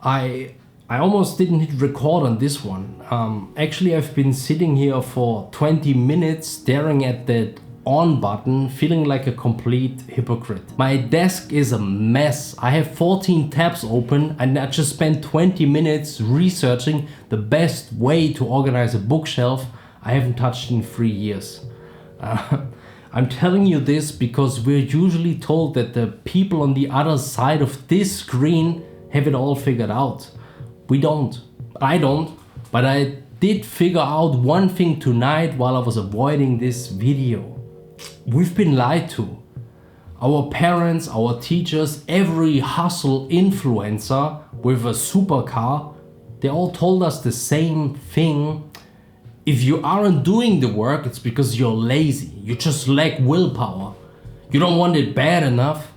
I almost didn't hit record on this one. Actually, I've been sitting here for 20 minutes staring at that on button, feeling like a complete hypocrite. My desk is a mess. I have 14 tabs open and I just spent 20 minutes researching the best way to organize a bookshelf I haven't touched in 3 years. I'm telling you this because we're usually told that the people on the other side of this screen have it all figured out. We don't. I don't. But I did figure out one thing tonight while I was avoiding this video. We've been lied to. Our parents, our teachers, every hustle influencer with a supercar, they all told us the same thing. If you aren't doing the work, it's because you're lazy. You just lack willpower. You don't want it bad enough.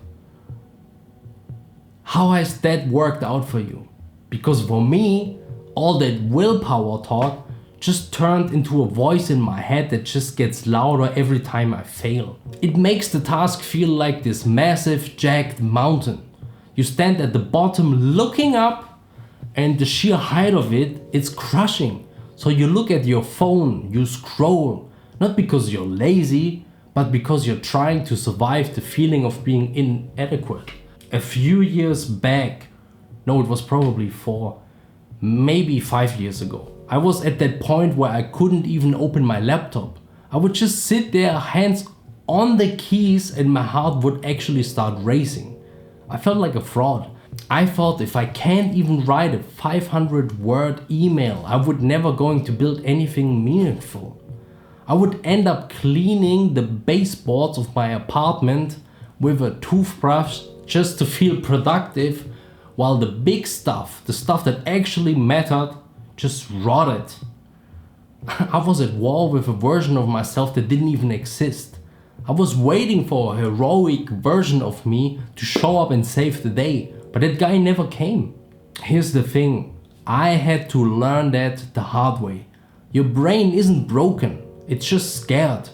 How has that worked out for you? Because for me, all that willpower talk just turned into a voice in my head that just gets louder every time I fail. It makes the task feel like this massive, jagged mountain. You stand at the bottom looking up, and the sheer height of it, it's crushing. So you look at your phone, you scroll, not because you're lazy, but because you're trying to survive the feeling of being inadequate. A few years back, no, it was probably 4, maybe 5 years ago, I was at that point where I couldn't even open my laptop. I would just sit there, hands on the keys, and my heart would actually start racing. I felt like a fraud. I thought if I can't even write a 500-word email, I would never going to build anything meaningful. I would end up cleaning the baseboards of my apartment with a toothbrush just to feel productive, while the big stuff, the stuff that actually mattered, just rotted. I was at war with a version of myself that didn't even exist. I was waiting for a heroic version of me to show up and save the day, but that guy never came. Here's the thing, I had to learn that the hard way. Your brain isn't broken, it's just scared.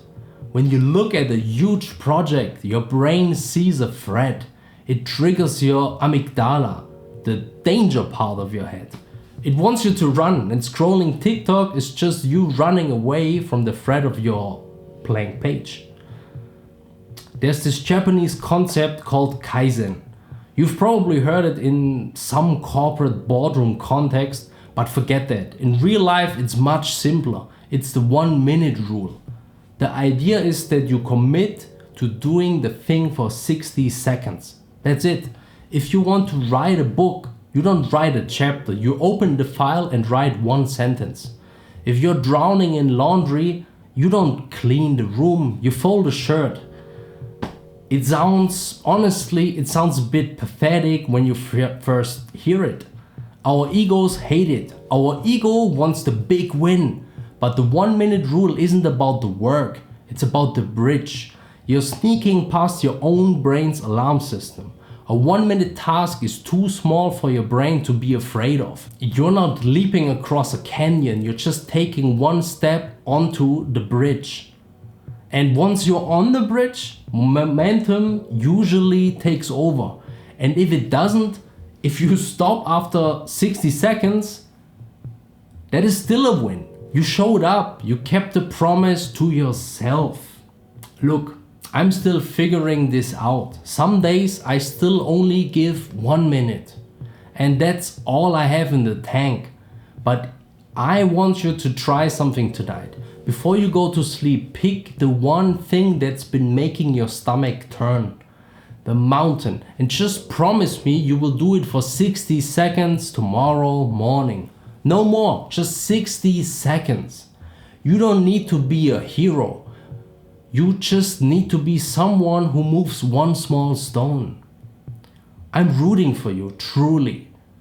When you look at a huge project, your brain sees a threat. It triggers your amygdala, the danger part of your head. It wants you to run, and scrolling TikTok is just you running away from the threat of your blank page. There's this Japanese concept called kaizen. You've probably heard it in some corporate boardroom context, but forget that. In real life, it's much simpler. It's the 1-minute rule. The idea is that you commit to doing the thing for 60 seconds. That's it. If you want to write a book, you don't write a chapter. You open the file and write 1 sentence. If you're drowning in laundry, you don't clean the room, you fold a shirt. It sounds a bit pathetic when you first hear it. Our egos hate it. Our ego wants the big win. But the 1-minute rule isn't about the work, it's about the bridge. You're sneaking past your own brain's alarm system. A 1-minute task is too small for your brain to be afraid of. You're not leaping across a canyon, you're just taking 1 step onto the bridge. And once you're on the bridge, momentum usually takes over. And if it doesn't, if you stop after 60 seconds, that is still a win. You showed up, you kept the promise to yourself. Look, I'm still figuring this out. Some days I still only give 1 minute. And that's all I have in the tank. But I want you to try something tonight. Before you go to sleep, pick the one thing that's been making your stomach turn. The mountain. And just promise me you will do it for 60 seconds tomorrow morning. No more, just 60 seconds. You don't need to be a hero. You just need to be someone who moves 1 small stone. I'm rooting for you, truly.